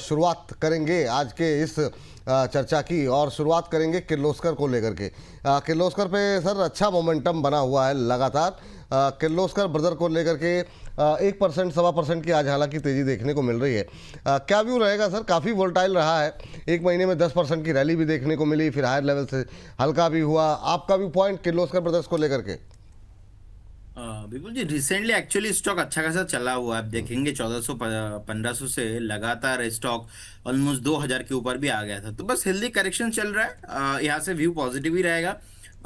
शुरुआत करेंगे आज के इस चर्चा की, और शुरुआत करेंगे किर्लोस्कर को लेकर के। किर्लोस्कर पे सर अच्छा मोमेंटम बना हुआ है लगातार। किर्लोस्कर ब्रदर को लेकर के 1% 1.25% की आज हालांकि तेज़ी देखने को मिल रही है। क्या व्यू रहेगा सर? काफ़ी वोल्टाइल रहा है, एक महीने में 10% की रैली भी देखने को मिली, फिर हायर लेवल से हल्का भी हुआ। आपका व्यू पॉइंट किर्लोस्कर ब्रदर्स को लेकर के? बिल्कुल जी, रिसेंटली एक्चुअली स्टॉक अच्छा खासा चला हुआ है। आप देखेंगे 1400 1500 से लगातार स्टॉक ऑलमोस्ट 2000 के ऊपर भी आ गया था। तो बस हेल्दी करेक्शन चल रहा है, यहाँ से व्यू पॉजिटिव ही रहेगा।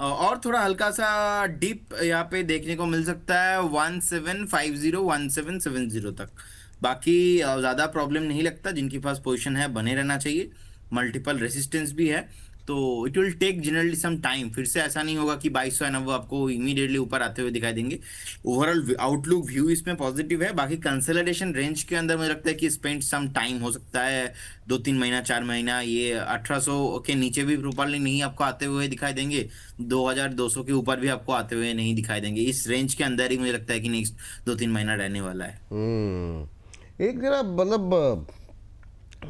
और थोड़ा हल्का सा डीप यहाँ पे देखने को मिल सकता है 1750 1770 तक। बाकी ज़्यादा प्रॉब्लम नहीं लगता, जिनके पास पोजीशन है बने रहना चाहिए। मल्टीपल रेसिस्टेंस भी है, तो it will take generally some time. फिर से ऐसा नहीं होगा कि 2200 है ना वो आपको इमीडिएटली ऊपर आते हुए दिखाई देंगे। ओवरऑल आउटलुक व्यू इसमें पॉजिटिव है। बाकी कंसोलिडेशन रेंज के अंदर मुझे लगता है कि स्पेंड सम टाइम हो सकता है, 2-3 महीना 4 महीना। ये 1800 के नीचे भी प्रॉपरली नहीं आपको आते हुए दिखाई देंगे, 2200 के ऊपर भी आपको आते हुए नहीं दिखाई देंगे। इस रेंज के अंदर ही मुझे लगता है कि नेक्स्ट 2-3 महीना रहने वाला है। एक जरा मतलब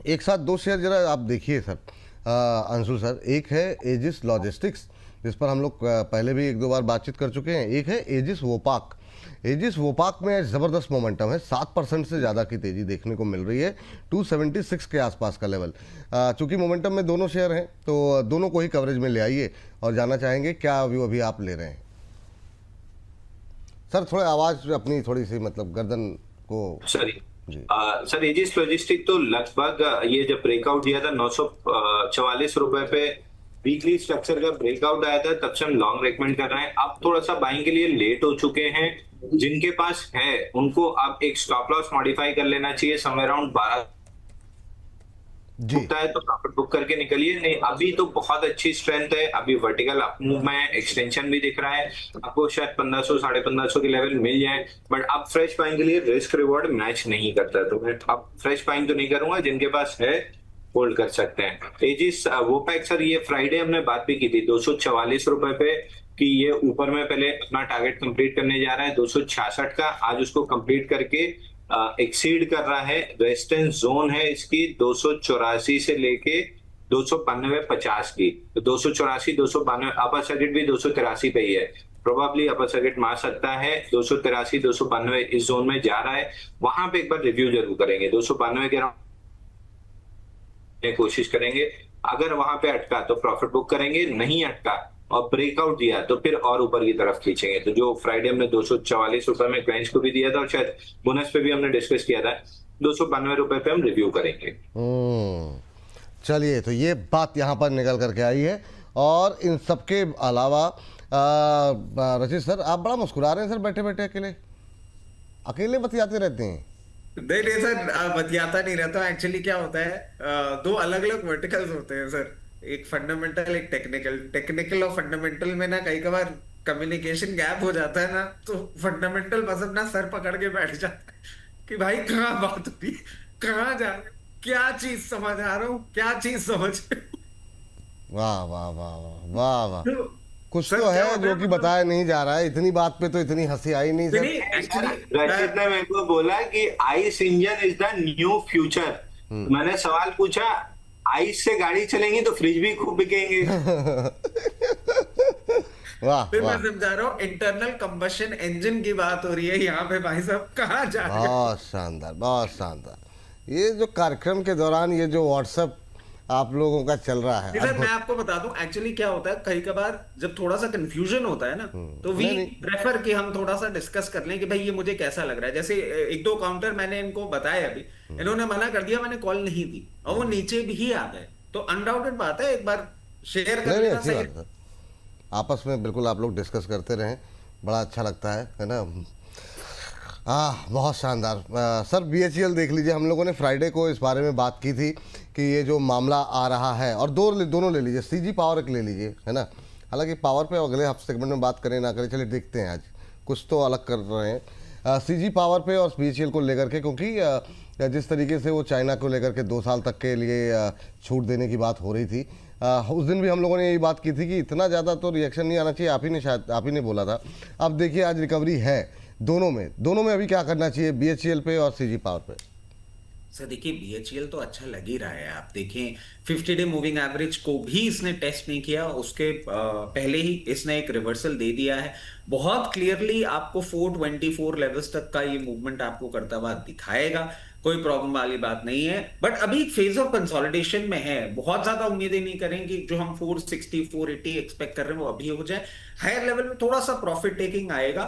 एक साथ दो शेयर जरा आप देखिए सर, अंशुल सर। एक है एजिस लॉजिस्टिक्स, जिस पर हम लोग पहले भी 1-2 बार बातचीत कर चुके हैं। एक है एजिस वोपाक। एजिस वोपाक में ज़बरदस्त मोमेंटम है, 7% से ज़्यादा की तेज़ी देखने को मिल रही है, 276 के आसपास का लेवल। चूँकि मोमेंटम में दोनों शेयर हैं तो दोनों को ही कवरेज में ले आइए और जानना चाहेंगे क्या व्यू अभी आप ले रहे हैं सर? थोड़ा आवाज़ अपनी थोड़ी सी मतलब गर्दन को। सॉरी सर, एजिस लॉजिस्टिक तो लगभग ये जब ब्रेकआउट दिया था 944 रुपए पे वीकली स्ट्रक्चर का ब्रेकआउट आया था, तब से हम लॉन्ग रेकमेंड कर रहे हैं। अब थोड़ा सा बाइंग के लिए लेट हो चुके हैं। जिनके पास है उनको अब एक स्टॉप लॉस मॉडिफाई कर लेना चाहिए, समवेयर अराउंड 12 है तो प्रॉफिट बुक करके निकलिए। नहीं, अभी तो बहुत अच्छी स्ट्रेंथ है, अभी वर्टिकल अप मूव में एक्सटेंशन भी दिख रहा है। आपको शायद 1500 1550 के लेवल मिल जाए, बट अब फ्रेश बाइंग के लिए रिस्क रिवॉर्ड मैच नहीं करता, तो मैं अब फ्रेश बाइंग तो नहीं करूंगा। जिनके पास है होल्ड कर सकते हैं। एजिस वोपैक सर, ये फ्राइडे हमने बात भी की थी 244 रुपए पे कि ये ऊपर में पहले अपना टारगेट कंप्लीट करने जा रहा है 266 का। आज उसको कंप्लीट करके एक्सीड कर रहा है। रेजिस्टेंस जोन है इसकी 284 से लेके 292.50 की, तो 284 292, अपर सर्किट भी 283 पे ही है। प्रोबेबली अपर सर्किट मार सकता है 283 292 इस जोन में जा रहा है। वहां पे एक बार रिव्यू जरूर करेंगे, 292 के अराउंड कोशिश करेंगे। अगर वहां पे अटका तो प्रॉफिट बुक करेंगे, नहीं अटका और ब्रेकआउट दिया तो फिर और ऊपर की तरफ खींचेंगे। तो जो फ्राइडे हमने 244 रुपए में क्लाइंट्स को भी दिया था और शायद बोनस पे भी हमने डिस्कस किया था, 292 रुपए पे हम रिव्यू करेंगे। चलिए, तो ये बात यहाँ पर निकल करके आई है। और इन सब के अलावा रचित सर, आप बड़ा मुस्कुरा रहे हैं सर, बैठे बैठे अकेले बतियाते रहते हैं। नहीं सर, बतियाता नहीं रहता। एक्चुअली क्या होता है, दो अलग अलग वर्टिकल्स होते हैं सर, एक फंडामेंटल एक टेक्निकल। टेक्निकल और फंडामेंटल में ना कई बार कम्युनिकेशन गैप हो जाता है ना, तो फंडामेंटल बस अपना सर पकड़ के बैठ जाता है कि भाई कहाँ बात होती है, कहाँ जा रहे, क्या चीज समझ आ रहा हूँ, क्या चीज समझ। वाह वाह वाह वाह वाह, कुछ तो है जो कि बताया नहीं जा रहा है। इतनी बात पे तो इतनी हंसी आई नहीं सर। रचित ने मेरे को बोला कि ice engine is the new future. मैंने सवाल पूछा, आइस से गाड़ी चलेंगी तो फ्रिज भी खूब बिकेंगे। वाह, फिर मैं समझा रहा हूँ इंटरनल कंबशन इंजन की बात हो रही है यहाँ पे, भाई साहब कहाँ जा रहे हैं? बहुत शानदार, बहुत शानदार। ये जो कार्यक्रम के दौरान ये जो व्हाट्सएप आप लोगों का चल रहा है, सर मैं आपको बता दूं एक्चुअली क्या होता है, कई बार जब थोड़ा सा कंफ्यूजन होता है ना, तो वी प्रेफर कि हम थोड़ा सा डिस्कस कर लें कि भाई ये मुझे कैसा लग रहा है। जैसे 1-2 काउंटर मैंने इनको बताया, अभी इन्होंने मना कर दिया, मैंने कॉल नहीं दी और वो नीचे भी आ गए, तो अनडाउटेड बात है, एक बार शेयर कर लेना सही है। आपस में बिल्कुल आप लोग डिस्कस करते रहें, बड़ा अच्छा लगता है ना। बहुत शानदार। सर BHEL देख लीजिए, हम लोगों ने फ्राइडे को इस बारे में बात की थी कि ये जो मामला आ रहा है, और दोनों ले लीजिए, CG पावर एक ले लीजिए, है ना। हालांकि पावर पे अगले हफ्ते सेगमेंट में बात करें ना करें, चलिए देखते हैं, आज कुछ तो अलग कर रहे हैं CG पावर पे और BHEL को लेकर के, क्योंकि जिस तरीके से वो चाइना को लेकर के 2 साल तक के लिए छूट देने की बात हो रही थी, उस दिन भी हम लोगों ने यही बात की थी कि इतना ज़्यादा तो रिएक्शन नहीं आना चाहिए। आप ही ने बोला था। अब देखिए आज रिकवरी है दोनों में अभी क्या करना चाहिए, BHEL पे और CG पावर पे? सर देखिए बीएचईएल तो अच्छा लग ही रहा है। आप देखें 50 डे मूविंग एवरेज को भी इसने टेस्ट नहीं किया, उसके पहले ही इसने एक रिवर्सल दे दिया है। बहुत क्लियरली आपको 424 लेवल्स तक का ये मूवमेंट आपको करता हुआ दिखाएगा, कोई प्रॉब्लम वाली बात नहीं है। बट अभी एक फेज ऑफ कंसोलिडेशन में है, बहुत ज्यादा उम्मीदें नहीं करें कि जो हम 460 480 एक्सपेक्ट कर रहे हैं वो अभी हो जाए। हायर लेवल में थोड़ा सा प्रॉफिट टेकिंग आएगा,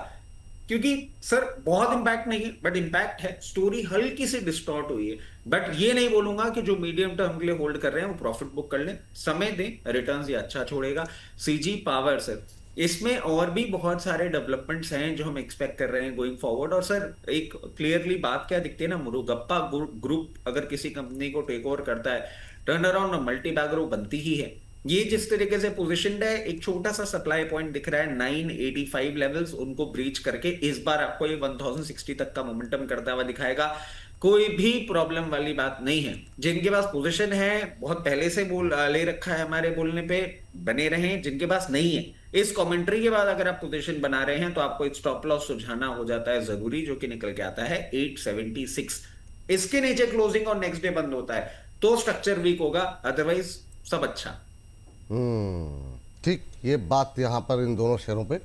क्योंकि सर बहुत इंपैक्ट नहीं है बट इंपैक्ट है, स्टोरी हल्की सी डिस्टॉर्ट हुई है। बट ये नहीं बोलूंगा कि जो मीडियम टर्म के लिए होल्ड कर रहे हैं वो प्रॉफिट बुक कर लें, समय दें, रिटर्न्स ये अच्छा छोड़ेगा। सीजी पावर सर, इसमें और भी बहुत सारे डेवलपमेंट्स हैं जो हम एक्सपेक्ट कर रहे हैं गोइंग फॉरवर्ड। और सर एक क्लियरली बात क्या दिखती है ना, मुरुगप्पा ग्रुप अगर किसी कंपनी को टेक ओवर करता है, टर्न अराउंड मल्टी बैगर वो बनती ही है। ये जिस तरीके से पोजीशनड है, एक छोटा सा सप्लाई पॉइंट दिख रहा है 985 लेवल्स, उनको ब्रीच करके इस बार आपको ये 1060 तक का मोमेंटम करता हुआ दिखाएगा। कोई भी प्रॉब्लम वाली बात नहीं है। जिनके पास पोजीशन है बहुत पहले से बोल ले रखा है हमारे बोलने पे, बने रहें। जिनके पास नहीं है, इस कमेंट्री के बाद अगर आप पोजीशन बना रहे हैं तो आपको एक स्टॉप लॉस सुझाना हो जाता है जरूरी, जो कि निकल के आता है 876। इसके नीचे क्लोजिंग और नेक्स्ट डे बंद होता है तो स्ट्रक्चर वीक होगा, अदरवाइज सब अच्छा। ठीक, ये बात यहाँ पर इन दोनों शेयरों पे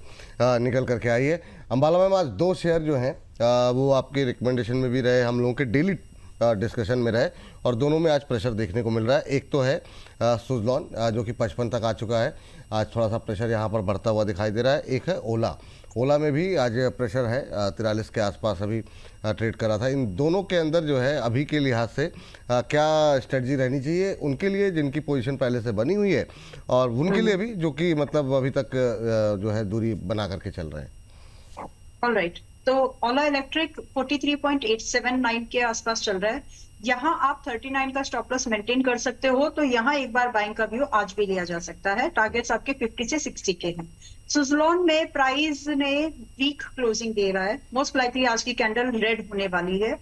निकल करके आई है। अंबाला मैम, आज दो शेयर जो हैं वो आपके रिकमेंडेशन में भी रहे, हम लोगों के डेली डिस्कशन में रहे, और दोनों में आज प्रेशर देखने को मिल रहा है। एक तो है सुज़लॉन जो कि 55 तक आ चुका है, आज थोड़ा सा प्रेशर यहाँ पर बढ़ता हुआ दिखाई दे रहा है। एक है ओला, ओला में भी आज प्रेशर है 43 के आसपास अभी ट्रेड करा था। इन दोनों के अंदर जो है अभी के लिहाज से क्या स्ट्रेटजी रहनी चाहिए उनके लिए जिनकी पोजीशन पहले से बनी हुई है, और उनके लिए भी जो कि मतलब अभी तक जो है दूरी बना करके चल रहे हैं? ऑलराइट, तो ओला इलेक्ट्रिक 43.879 के आसपास चल रहा है। यहाँ आप 39 का स्टॉप लॉस मेंटेन कर सकते हो, तो यहाँ एक बार बाइंग का व्यू आज भी लिया जा सकता है। टारगेट्स आपके 50 से 60 के हैं। सुज़लॉन में प्राइस ने वीक क्लोजिंग दे रहा है, मोस्ट लाइकली आज की कैंडल रेड होने वाली है,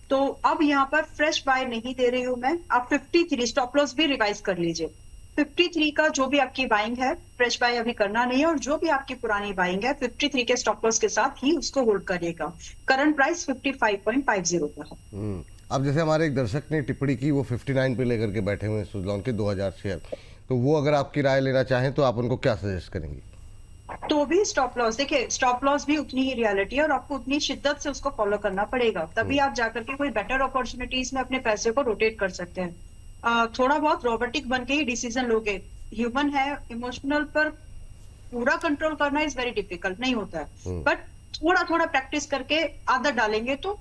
तो अब यहाँ पर फ्रेश बाय नहीं दे रही हूँ मैं। आप 53 स्टॉप लॉस भी रिवाइज कर लीजिए। 53 का जो भी आपकी बाइंग है, फ्रेश बाय अभी करना नहीं है, और जो भी आपकी पुरानी बाइंग है 53 के स्टॉप लॉस के साथ ही उसको होल्ड करिएगा। करंट प्राइस 55.50 का है। अब जैसे हमारे एक दर्शक ने टिप्पणी की, वो 59 पे लेकर के बैठे हुए हैं सुज़लॉन के 2000 शेयर, तो वो अगर आपकी राय लेना चाहें तो आप उनको क्या सजेस्ट करेंगे? तो भी स्टॉप लॉस, देखिए स्टॉप लॉस भी उतनी ही रियलिटी है और आपको उतनी शिद्दत से उसको फॉलो करना पड़ेगा, तभी आप जाकर के कोई बेटर अपॉर्चुनिटीज में अपने पैसे को रोटेट कर सकते हैं। थोड़ा बहुत रोबोटिक बन के ही डिसीजन लोगे, ह्यूमन है, इमोशनल पर पूरा कंट्रोल करना इज वेरी डिफिकल्ट, नहीं होता है, बट थोड़ा थोड़ा प्रैक्टिस करके आदत डालेंगे तो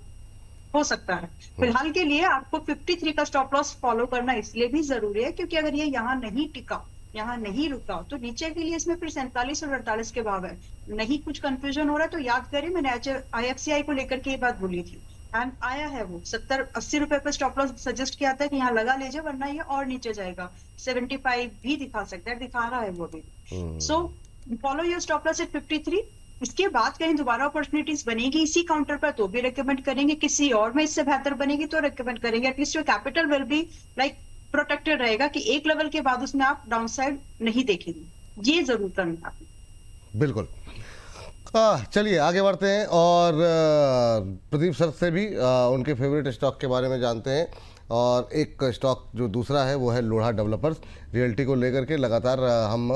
हो सकता है। फिलहाल के लिए आपको 53 का स्टॉप लॉस फॉलो करना इसलिए भी जरूरी है क्योंकि अगर ये यहाँ नहीं टिका, यहाँ नहीं रुका, तो नीचे के लिए इसमें फिर 47 और 48 के भाव है। नहीं कुछ कंफ्यूजन हो रहा है तो याद करिए, मैंने IFCI को लेकर के ये बात बोली थी, एंड आया है वो 70-80 रुपए पे स्टॉप लॉस सजेस्ट किया था कि यहाँ लगा लीजिए, वरना ये और नीचे जाएगा। 75 भी दिखा सकता है, दिखा रहा है वो भी। So follow your stop loss at 53। इसके बाद कहीं दोबारा अपॉर्चुनिटीज बनेगी इसी काउंटर पर तो भी रिकमेंड करेंगे, किसी और में इससे बेहतर बनेगी तो रिकमेंड करेंगे। At least your capital will be like protected रहेगा कि एक लेवल के बाद उसमें आप डाउनसाइड नहीं देखेंगे। ये जरूर करना आपने। बिल्कुल। चलिए आगे बढ़ते हैं और प्रदीप सर से भी उनके फेवरेट स्टॉक के बारे में जानते हैं। और एक स्टॉक जो दूसरा है वो है लोढ़ा डेवलपर्स, रियल्टी को लेकर के लगातार हम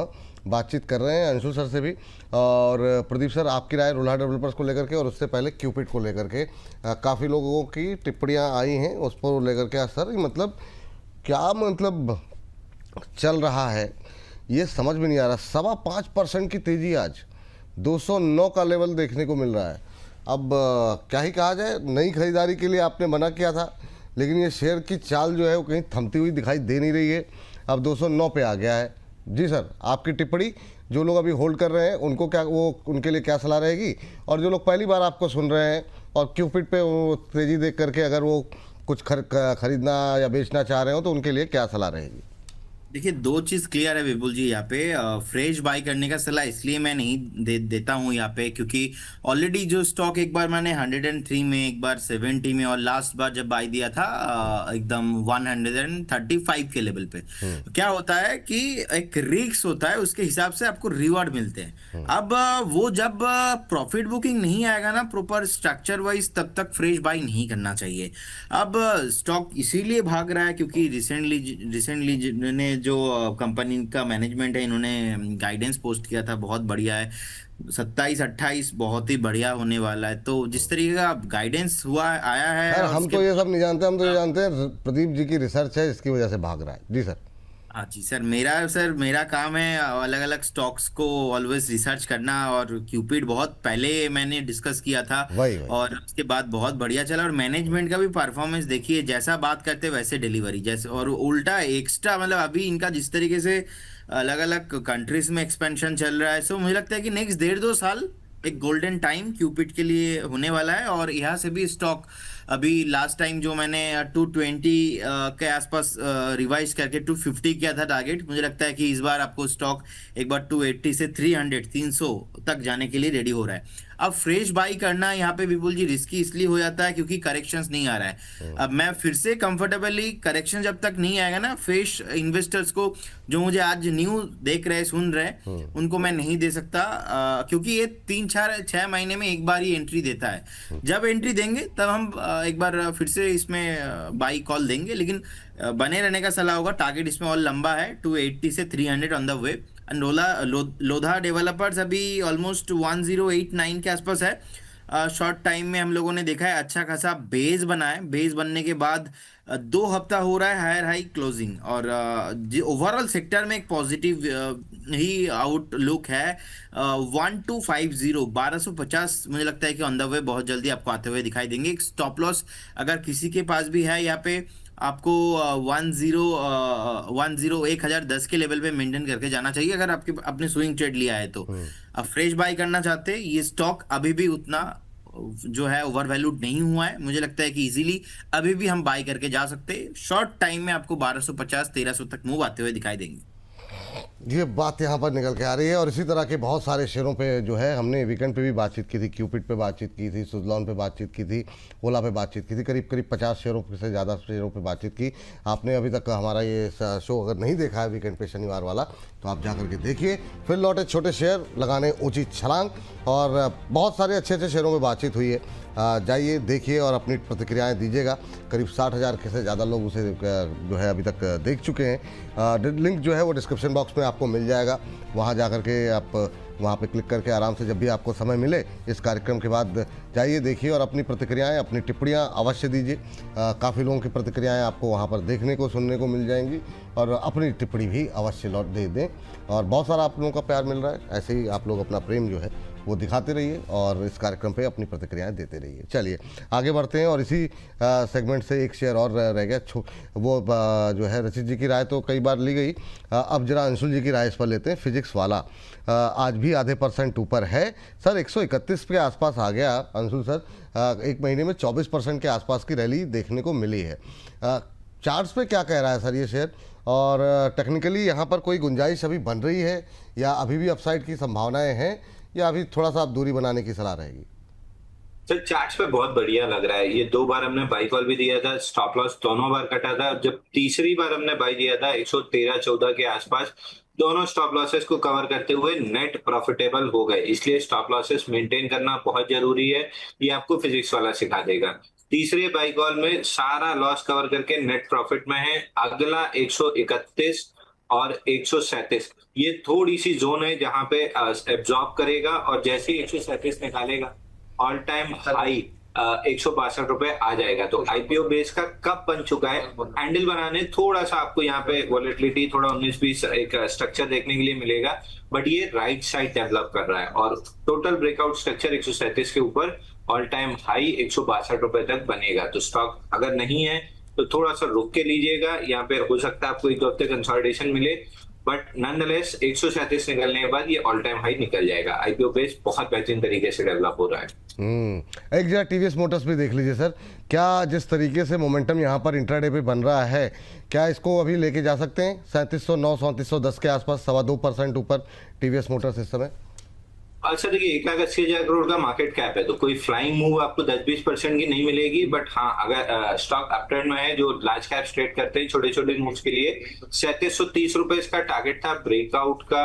बातचीत कर रहे हैं अंशुल सर से भी। और प्रदीप सर, आपकी राय लोढ़ा डेवलपर्स को लेकर के और उससे पहले क्यूपिड को लेकर के काफ़ी लोगों की टिप्पणियाँ आई हैं उस पर लेकर के। सर मतलब क्या मतलब चल रहा है ये समझ में नहीं आ रहा। 5.25% की तेज़ी, आज 209 का लेवल देखने को मिल रहा है। अब क्या ही कहा जाए, नई खरीदारी के लिए आपने मना किया था, लेकिन ये शेयर की चाल जो है वो कहीं थमती हुई दिखाई दे नहीं रही है। अब 209 पे आ गया है। जी सर, आपकी टिप्पणी, जो लोग अभी होल्ड कर रहे हैं उनको क्या, वो उनके लिए क्या सलाह रहेगी, और जो लोग पहली बार आपको सुन रहे हैं और क्यूपिड पे वो तेज़ी देख करके अगर वो कुछ खरीदना या बेचना चाह रहे हो तो उनके लिए क्या सलाह रहेगी? देखिए, दो चीज क्लियर है विपुल जी यहाँ पे। फ्रेश बाई करने का सलाह इसलिए मैं नहीं देता हूँ यहाँ पे, क्योंकि ऑलरेडी जो स्टॉक एक बार मैंने 103 में, एक बार 70 में, और लास्ट बार जब बाई दिया था एकदम 135 के लेवल पे, क्या होता है कि एक रिस्क होता है, उसके हिसाब से आपको रिवॉर्ड मिलते हैं। अब वो जब प्रॉफिट बुकिंग नहीं आएगा ना प्रॉपर स्ट्रक्चर वाइज, तब तक फ्रेश बाई नहीं करना चाहिए। अब स्टॉक इसीलिए भाग रहा है क्योंकि रिसेंटली ने जो कंपनी का मैनेजमेंट है, इन्होंने गाइडेंस पोस्ट किया था, बहुत बढ़िया है। 27-28 बहुत ही बढ़िया होने वाला है। तो जिस तरीके का गाइडेंस हुआ आया है, सर और हम उसके तो ये सब नहीं जानते, हम तो ये जानते हैं प्रदीप जी की रिसर्च है, इसकी वजह से भाग रहा है। जी सर। हाँ जी मेरा काम है अलग अलग स्टॉक्स को ऑलवेज रिसर्च करना, और क्यूपिड बहुत पहले मैंने डिस्कस किया था, वही वही। और उसके बाद बहुत बढ़िया चला। और मैनेजमेंट का भी परफॉर्मेंस देखिए, जैसा बात करते हैं वैसे डिलीवरी, जैसे और उल्टा एक्स्ट्रा, मतलब अभी इनका जिस तरीके से अलग अलग कंट्रीज में एक्सपेंशन चल रहा है, सो मुझे लगता है कि नेक्स्ट 1.5-2 साल एक गोल्डन टाइम क्यूपिड के लिए होने वाला है। और यहाँ से भी स्टॉक अभी लास्ट टाइम जो मैंने 220 के आसपास रिवाइज करके 250 किया था टारगेट, मुझे लगता है कि इस बार आपको स्टॉक एक बार 280 से 300 तक जाने के लिए रेडी हो रहा है। अब फ्रेश बाई करना यहाँ पे विपुल जी रिस्की इसलिए हो जाता है क्योंकि करेक्शंस नहीं आ रहा है। अब मैं फिर से कंफर्टेबली, करेक्शन जब तक नहीं आएगा ना, फ्रेश इन्वेस्टर्स को जो मुझे आज न्यू देख रहे सुन रहे, उनको मैं नहीं दे सकता, क्योंकि ये 3-4-6 महीने में एक बार ही एंट्री देता है। जब एंट्री देंगे तब हम एक बार फिर से इसमें बाई कॉल देंगे, लेकिन बने रहने का सलाह होगा। टारगेट इसमें और लंबा है, 280 से 300 on the way. And Lodha developers अभी ऑलमोस्ट 1089 के आसपास है। शॉर्ट टाइम में हम लोगों ने देखा है अच्छा खासा बेस बना है। बेस बनने के बाद 2 हफ्ता हो रहा है हायर हाई क्लोजिंग, और ओवरऑल सेक्टर में एक पॉजिटिव ही आउटलुक है। 1250 मुझे लगता है कि ऑन द वे बहुत जल्दी आपको आते हुए दिखाई देंगे। एक स्टॉप लॉस अगर किसी के पास भी है यहाँ पे, आपको 1010 के लेवल पे मेंटेन करके जाना चाहिए अगर आपके अपने स्विंग ट्रेड लिया है तो। अब फ्रेश बाय करना चाहते हैं, ये स्टॉक अभी भी उतना जो है ओवर वैल्यूड नहीं हुआ है, मुझे लगता है कि इजीली अभी भी हम बाय करके जा सकते हैं। शॉर्ट टाइम में आपको 1250-1300 तक मूव आते हुए दिखाई देंगे। ये बात यहाँ पर निकल के आ रही है। और इसी तरह के बहुत सारे शेयरों पे जो है हमने वीकेंड पे भी बातचीत की थी, क्यूपिड पे बातचीत की थी, सुज़लॉन पे बातचीत की थी, ओला पे बातचीत की थी, करीब 50 शेयरों से ज़्यादा शेयरों पे बातचीत की। आपने अभी तक हमारा ये शो अगर नहीं देखा है वीकेंड पे शनिवार वाला, तो आप जा करके देखिए। फिर लौटे छोटे शेयर लगाने ऊँची छलांग, और बहुत सारे अच्छे अच्छे शेयरों में बातचीत हुई है। जाइए देखिए और अपनी प्रतिक्रियाएं दीजिएगा। करीब 60,000 से ज़्यादा लोग उसे जो है अभी तक देख चुके हैं। लिंक जो है वो डिस्क्रिप्शन बॉक्स में आपको मिल जाएगा, वहाँ जा कर के आप वहाँ पे क्लिक करके आराम से जब भी आपको समय मिले इस कार्यक्रम के बाद जाइए देखिए और अपनी प्रतिक्रियाएं, अपनी टिप्पणियां अवश्य दीजिए। काफ़ी लोगों की प्रतिक्रियाएं आपको वहाँ पर देखने को सुनने को मिल जाएंगी, और अपनी टिप्पणी भी अवश्य लौट दे दें। और बहुत सारा आप लोगों का प्यार मिल रहा है, ऐसे ही आप लोग अपना प्रेम जो है वो दिखाते रहिए और इस कार्यक्रम पे अपनी प्रतिक्रियाएं देते रहिए। चलिए आगे बढ़ते हैं, और इसी सेगमेंट से एक शेयर और रह गया, वो जो है रचित जी की राय तो कई बार ली गई, अब जरा अंशुल जी की राय इस पर लेते हैं। फिजिक्स वाला आज भी आधे % ऊपर है सर, 131 के आसपास आ गया अंशुल सर। एक महीने में 24% के आसपास की रैली देखने को मिली है। चार्ट्स पे क्या कह रहा है सर ये शेयर, और टेक्निकली यहाँ पर कोई गुंजाइश अभी बन रही है, या अभी भी अपसाइड की संभावनाएं हैं, या अभी थोड़ा सा आप दूरी बनाने की सलाह रहेगी? सर चार्ट्स पे बहुत बढ़िया लग रहा है। ये 2 बार हमने बाई कॉल भी दिया था, स्टॉप लॉस दोनों बार कटा था। जब तीसरी बार हमने बाई दिया था 113-14 के आसपास, दोनों स्टॉप लॉसेस को कवर करते हुए नेट प्रॉफिटेबल हो गए। इसलिए स्टॉप लॉसेस मेंटेन करना बहुत जरूरी है, ये आपको फिजिक्स वाला सिखा देगा। तीसरे बाई कॉल में सारा लॉस कवर करके नेट प्रॉफिट में है। अगला 131 और 137, ये थोड़ी सी जोन है जहां पे एब्जॉर्ब करेगा, और जैसे ही 137 निकालेगा ऑल टाइम हाई 162 रुपए आ जाएगा। तो आईपीओ बेस का कब बन चुका है, हैंडल बनाने थोड़ा सा आपको यहाँ पे वॉलेटिलिटी थोड़ा 19-20 एक स्ट्रक्चर देखने के लिए मिलेगा, बट ये राइट साइड डेवलप कर रहा है, और टोटल ब्रेकआउट स्ट्रक्चर 137 के ऊपर ऑल टाइम हाई 162 रुपए तक बनेगा। तो स्टॉक अगर नहीं है तो थोड़ा सा रुक के लीजिएगा, यहाँ पे हो सकता है आपको 1 हफ्ते कंसोलिडेशन मिले, बट नॉनदलेस 137 निकलने के बाद ये ऑल टाइम हाई निकल जाएगा। आईपीओ बेस बहुत बेहतरीन तरीके से डेवलप हो रहा है। एक जगह टीवीएस मोटर्स भी देख लीजिए सर, क्या जिस तरीके से मोमेंटम यहाँ पर इंट्राडे पे बन रहा है, क्या इसको अभी लेके जा सकते हैं 3709 3710 के आसपास, 2.25% ऊपर टीवीएस मोटर्स इस समय? अच्छा देखिए, 1,80,000 करोड़ का मार्केट कैप है, तो कोई फ्लाइंग मूव आपको 10-20% की नहीं मिलेगी। बट हाँ, अगर स्टॉक अपट्रेंड में है, जो लार्ज कैप ट्रेड करते हैं छोटे छोटे मूव्स के लिए, 3730 रुपए इसका टारगेट था, ब्रेकआउट का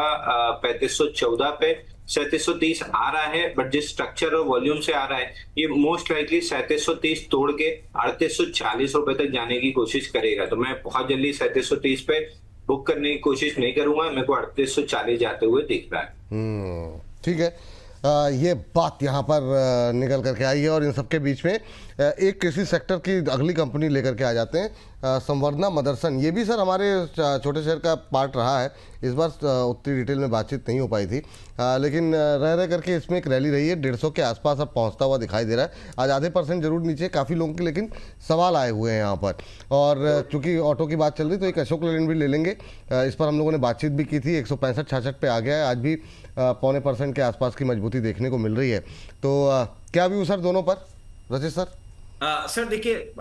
3514 पे 3730 आ रहा है। बट जिस स्ट्रक्चर और वॉल्यूम से आ रहा है, ये मोस्ट लाइकली 3730 तोड़ के 3840 रुपए तक जाने की कोशिश करेगा। तो मैं बहुत जल्दी 3730 पे बुक करने की कोशिश नहीं करूंगा, मेरे को 3840 जाते हुए दिख रहा है। ठीक है, ये बात यहाँ पर निकल करके आई है। और इन सब के बीच में एक कृषि सेक्टर की अगली कंपनी लेकर के आ जाते हैं, संवर्धना मदरसन। ये भी सर हमारे छोटे शहर का पार्ट रहा है, इस बार उतनी डिटेल में बातचीत नहीं हो पाई थी, लेकिन रह करके इसमें एक रैली रही है, 150 के आसपास अब पहुँचता हुआ दिखाई दे रहा है। आज आधे % जरूर नीचे, काफ़ी लोगों के लेकिन सवाल आए हुए हैं यहाँ पर। और चूंकि ऑटो की बात चल रही, तो एक अशोक लेलैंड भी ले लेंगे, इस पर हम लोगों ने बातचीत भी की थी, 165-66 पे आ गया है, आज भी 0.25% के आसपास की मजबूती देखने को मिल रही है। तो क्या व्यू सर दोनों पर, रचित सर? सर देखिए,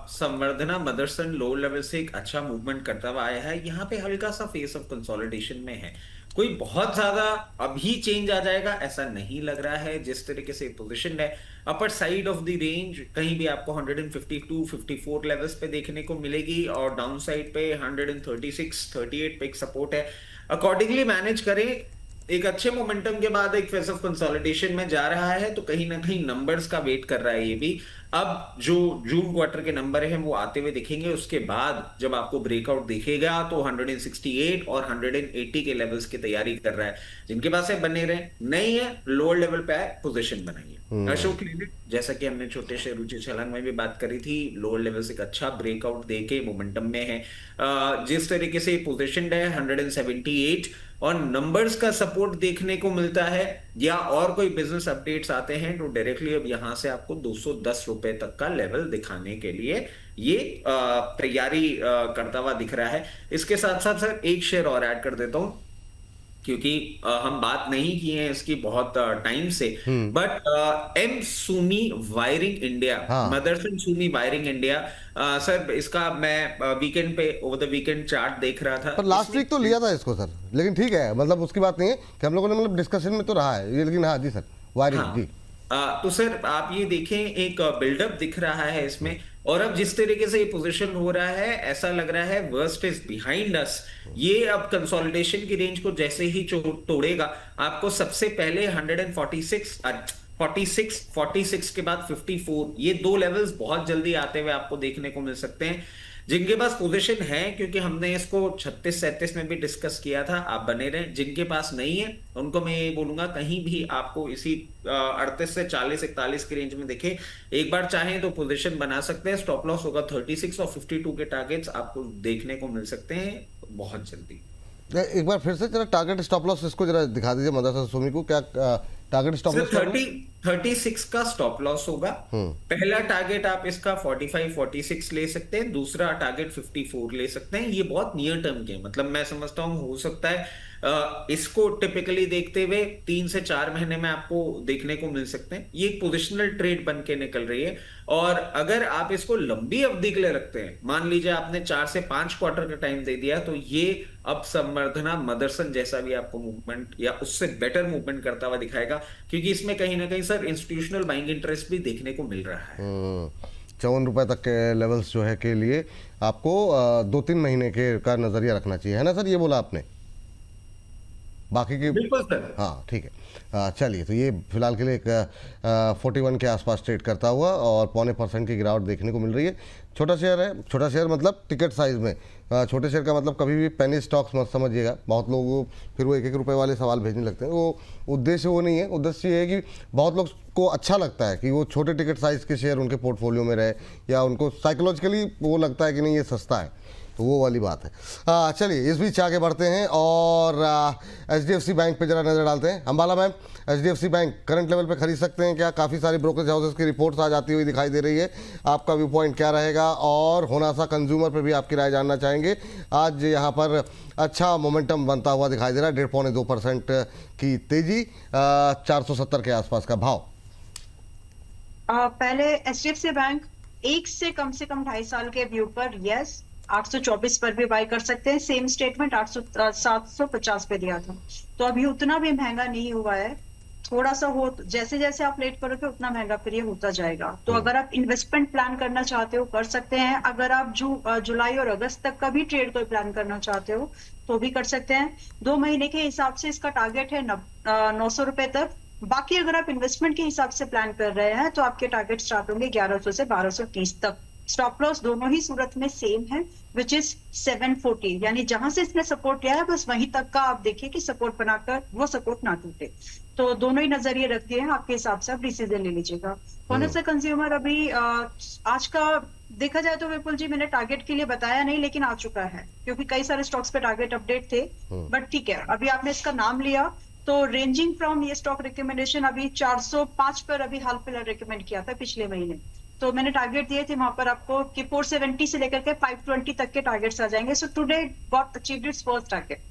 संवर्धना मदरसन लो लेवल से एक अच्छा मूवमेंट करता हुआ आया है, यहाँ पे हल्का सा फेस ऑफ कंसोलिडेशन में है, कोई बहुत ज्यादा अभी चेंज आ जाएगा ऐसा नहीं लग रहा है। जिस तरीके से पोजीशन है, upper side of the range कहीं भी आपको 152-54 लेवल्स पे देखने को मिलेगी, और डाउन साइड पे 136-38 पे एक सपोर्ट है। अकॉर्डिंगली मैनेज करें। एक अच्छे मोमेंटम के बाद एक फेस ऑफ कंसोलिडेशन में जा रहा है, तो कहीं ना कहीं नंबर्स का वेट कर रहा है ये भी। अब जो जून क्वार्टर के नंबर हैं वो आते हुए दिखेंगे, उसके बाद जब आपको ब्रेकआउट दिखेगा तो 168 और 180 के लेवल्स की तैयारी कर रहा है। जिनके पास है बने रहे, नहीं है लोअर लेवल पे है पोजीशन बनाइए। अशोक लेलैंड, जैसा कि हमने छोटे से रुचि छलांग में भी बात करी थी, लोअर लेवल से एक अच्छा ब्रेकआउट देके मोमेंटम में है। जिस तरीके से पोजीशन है 178 और नंबर्स का सपोर्ट देखने को मिलता है, या और कोई बिजनेस अपडेट्स आते हैं तो डायरेक्टली अब यहां से आपको 210 रुपए तक का लेवल दिखाने के लिए ये तैयारी करता हुआ दिख रहा है। इसके साथ साथ सर एक शेयर और ऐड कर देता हूं, क्योंकि हम बात नहीं की है इसकी बहुत टाइम से, but M Sumi wiring India, Motherson Sumi wiring India, sir इसका मैं वीकेंड पे ओवर द वीकेंड चार्ट देख रहा था। पर लास्ट वीक तो लिया था इसको सर, लेकिन ठीक है, मतलब उसकी बात नहीं है कि हम लोगों ने मतलब डिस्कशन में तो रहा है ये, लेकिन हाँ जी सर वायरिंग जी। तो सर आप ये देखें, एक बिल्डअप दिख रहा है इसमें, और अब जिस तरीके से ये पोजीशन हो रहा है ऐसा लग रहा है वर्स्ट इज बिहाइंड अस। ये अब कंसोलिडेशन की रेंज को जैसे ही तोड़ेगा, आपको सबसे पहले 46 के बाद 54, ये दो लेवल्स बहुत जल्दी आते हुए आपको देखने को मिल सकते हैं। जिनके पास पोजीशन है, क्योंकि हमने इसको 36-37 में भी डिस्कस किया था, आप बने रहे। जिनके पास नहीं है उनको मैं ये बोलूंगा कहीं भी आपको इसी 38 से 40-41 की रेंज में देखे, एक बार चाहें तो पोजीशन बना सकते हैं। स्टॉप लॉस होगा 36 और 52 के टारगेट्स आपको देखने को मिल सकते हैं बहुत जल्दी। एक बार फिर से जरा टारगेट स्टॉप लॉस इसको जरा दिखा दीजिए मदरसन सुमी को, क्या टारगेट स्टॉप लॉस 36 का स्टॉप लॉस होगा। पहला टारगेट आप इसका 45-46 ले सकते हैं, दूसरा टारगेट 54 ले सकते हैं। ये बहुत नियर टर्म के, मतलब मैं समझता हूँ हो सकता है इसको टिपिकली देखते हुए 3 से 4 महीने में आपको देखने को मिल सकते हैं। ये एक पोजिशनल ट्रेड बन के निकल रही है, और अगर आप इसको लंबी अवधि के लिए रखते हैं, मान लीजिए आपने 4 से 5 क्वार्टर का टाइम दे दिया, तो ये अब संवर्धना मदरसन जैसा भी आपको मूवमेंट या उससे बेटर मूवमेंट करता हुआ दिखाएगा, क्योंकि इसमें कहीं ना कहीं सर इंस्टीट्यूशनल बाइंग इंटरेस्ट भी देखने को मिल रहा है। 54 रुपए तक के लेवल्स जो है के लिए आपको 2-3 महीने के का नजरिया रखना चाहिए, है ना सर? ये बोला आपने बाकी की? बिल्कुल सर। हाँ ठीक है, चलिए, तो ये फिलहाल के लिए एक 41 के आसपास ट्रेड करता हुआ और 0.25% की गिरावट देखने को मिल रही है। छोटा शेयर है, छोटा शेयर मतलब टिकट साइज में, छोटे शेयर का मतलब कभी भी पेनी स्टॉक्स मत समझिएगा। बहुत लोग फिर वो 1-1 रुपए वाले सवाल भेजने लगते हैं, वो उद्देश्य वो नहीं है। उद्देश्य ये है कि बहुत लोग को अच्छा लगता है कि वो छोटे टिकट साइज के शेयर उनके पोर्टफोलियो में रहे, या उनको साइकोलॉजिकली वो लगता है कि नहीं ये सस्ता है, तो वो वाली बात है। चलिए इस बीच आगे बढ़ते हैं और HDFC बैंक पे जरा नज़र डालते हैं। Ambala ma'am, HDFC bank current level पे खरीद सकते हैं क्या? काफ़ी सारी ब्रोकरेज हाउसेस की रिपोर्ट्स आज आती हुई दिखाई दे रही है, आपका व्यू पॉइंट क्या रहेगा? और होनासा कंज्यूमर पे भी आपकी राय जानना चाहेंगे। आज यहाँ पर अच्छा मोमेंटम बनता हुआ दिखाई दे रहा है, 1.5-2% की तेजी, 470 के आसपास का भाव। पहले HDFC बैंक एक से कम 2.5 साल के व्यू पर यस 824 पर भी बाय कर सकते हैं। सेम स्टेटमेंट 750 पे दिया था, तो अभी उतना भी महंगा नहीं हुआ है। थोड़ा सा हो, जैसे जैसे आप लेट करोगे उतना महंगा फिर ये होता जाएगा। तो अगर आप इन्वेस्टमेंट प्लान करना चाहते हो कर सकते हैं। अगर आप जुलाई और अगस्त तक का भी ट्रेड कोई प्लान करना चाहते हो तो भी कर सकते हैं। 2 महीने के हिसाब से इसका टारगेट है 900 रुपए तक। बाकी अगर आप इन्वेस्टमेंट के हिसाब से प्लान कर रहे हैं तो आपके टारगेट स्टार्ट होंगे 1100 से 1230 तक। स्टॉप लॉस दोनों ही सूरत में सेम है, विच इज 740, यानी जहां से इसने सपोर्ट लिया है बस वहीं तक का आप देखिए कि सपोर्ट बनाकर वो सपोर्ट ना टूटे। तो दोनों ही नजरिए रखिए, आपके हिसाब से आप डिसीजन ले लीजिएगा। कौन सा कंज्यूमर अभी आज का देखा जाए तो विपुल जी मैंने टारगेट के लिए बताया नहीं, लेकिन आ चुका है क्योंकि कई सारे स्टॉक्स पे टारगेट अपडेट थे। बट ठीक है, अभी आपने इसका नाम लिया तो रेंजिंग फ्रॉम ये स्टॉक रिकमेंडेशन अभी 405 पर अभी हाल फिलहाल रिकमेंड किया था पिछले महीने। तो मैंने टारगेट दिए थे वहां पर आपको कि 470 से लेकर के 520 तक के टारगेट्स आ जाएंगे। So today got achieved it's first target,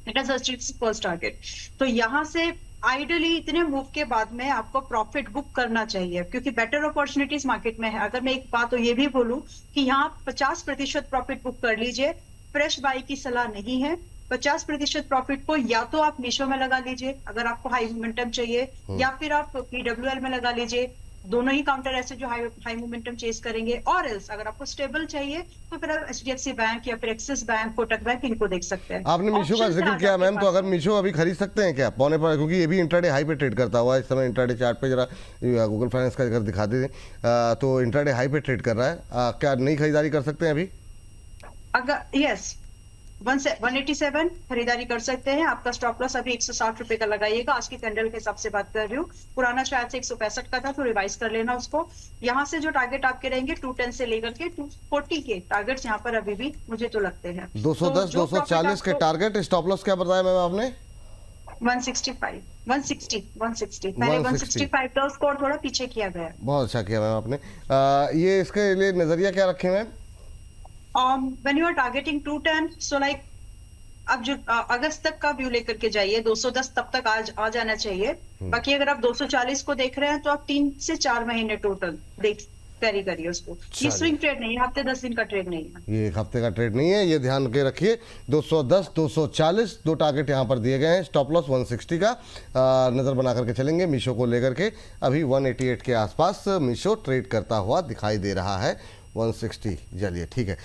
it has achieved it's first target. तो यहाँ से आइडियली इतने मूव के बाद में आपको प्रॉफिट बुक करना चाहिए क्योंकि बेटर अपॉर्चुनिटीज मार्केट में है। अगर मैं एक बात तो ये भी बोलूं कि यहाँ 50% प्रॉफिट बुक कर लीजिए, फ्रेश बाई की सलाह नहीं है। 50% प्रॉफिट को या तो आप मीशो में लगा लीजिए अगर आपको हाई मोमेंटम चाहिए, या फिर आप PWL में लगा लीजिए। दोनों ही काउंटर ऐसे जो हाई मोमेंटम चेस करेंगे। और एल्स अगर आपको स्टेबल चाहिए तो फिर आप HDFC बैंक या फिर एक्सिस बैंक, कोटक बैंक इनको देख सकते हैं। आपने मीशो का जिक्र किया मैम, तो अगर मीशो अभी खरीद सकते हैं क्या पौने पर, क्योंकि ये भी इंट्राडे हाई पे ट्रेड करता हुआ है इस समय। इंट्राडे चार्ट पे जरा गूगल फाइनेंस का अगर दिखा दें तो इंट्राडे हाई पे ट्रेड कर रहा है। क्या नई खरीदारी कर सकते हैं अभी? अगर यस 187 खरीदारी कर सकते हैं। आपका स्टॉप लॉस अभी 160 रुपए का लगाइएगा। आज की कैंडल के हिसाब से बात कर रही हूँ, पुराना शायद से 165 का था, तो रिवाइज कर लेना उसको। यहाँ से जो टारगेट आपके रहेंगे 210 से लेकर के 240 के टारगेट्स यहाँ पर अभी भी मुझे तो लगते हैं। 210 240 के टारगेट। स्टॉप लॉस क्या बताया मैम आपने? 165 160 160 मैंने 165 का स्कोर थोड़ा पीछे किया गया है। बहुत अच्छा किया मैम आपने। ये इसके लिए नजरिया क्या रखे ma'am? when you are targeting 210, so like अब जो अगस्त तक का व्यू लेकर के जाइए, 210 तब तक आ जाना चाहिए। बाकी अगर आप 240 को देख रहे हैं तो आप 3 से 4 महीने टोटल कैरी करिए उसको। ये स्विंग ट्रेड नहीं है, हफ्ते 10 दिन का ट्रेड नहीं है, ये एक हफ्ते का ट्रेड नहीं है, ये ध्यान के रखिए। 210 240 दो टारगेट यहाँ पर दिए गए हैं। स्टॉप लॉस 160 का नज़र बना करके चलेंगे। मीशो को लेकर के अभी 188 के आसपास मीशो ट्रेड करता हुआ दिखाई दे रहा है। 160 चलिए ठीक है।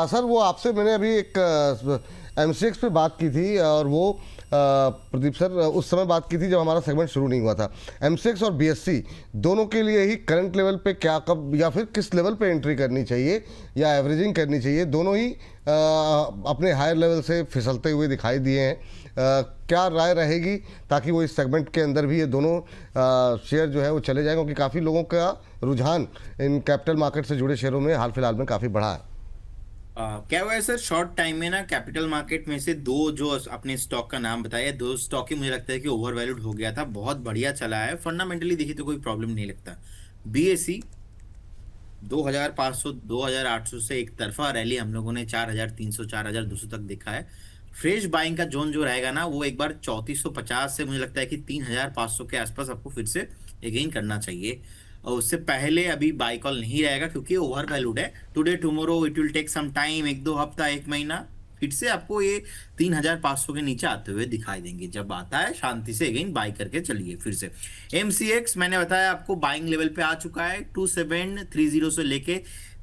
सर वो आपसे मैंने अभी एक MCX पे बात की थी और वो प्रदीप सर उस समय बात की थी जब हमारा सेगमेंट शुरू नहीं हुआ था। MCX और BSE दोनों के लिए ही करंट लेवल पे क्या कब या फिर किस लेवल पे एंट्री करनी चाहिए या एवरेजिंग करनी चाहिए? दोनों ही अपने हायर लेवल से फिसलते हुए दिखाई दिए हैं। क्या राय रहेगी ताकि वो इस सेगमेंट के अंदर भी ये दोनों शेयर जो है वो चले जाएं, क्योंकि काफ़ी लोगों का रुझान इन कैपिटल मार्केट से जुड़े शेयरों में हाल फिलहाल में काफ़ी बढ़ा है। क्या हुआ है सर, शॉर्ट टाइम में ना कैपिटल मार्केट में से दो जो अपने स्टॉक का नाम बताया, दो स्टॉक ही मुझे लगता है कि ओवर वैल्यूड हो गया था। बहुत बढ़िया चला है, फंडामेंटली देखिए तो कोई प्रॉब्लम नहीं लगता। BSE 2500 2800 से एक तरफा रैली हम लोगों ने 4300 4200 तक देखा है। फ्रेश बाइंग का जोन जो रहेगा ना वो एक बार 3450 से मुझे लगता है कि 3500 के आसपास आपको फिर से अगेन करना चाहिए। और उससे पहले अभी बाई कॉल नहीं रहेगा क्योंकि ओवर वैल्यूड है। Today tomorrow it will take some time, 1-2 हफ्ता 1 महीना फिर से आपको ये 3500 के नीचे आते हुए दिखाई देंगे। जब आता है शांति से अगेन बाई करके चलिए फिर से। MCX मैंने बताया आपको बाइंग लेवल पे आ चुका है 2730 से लेके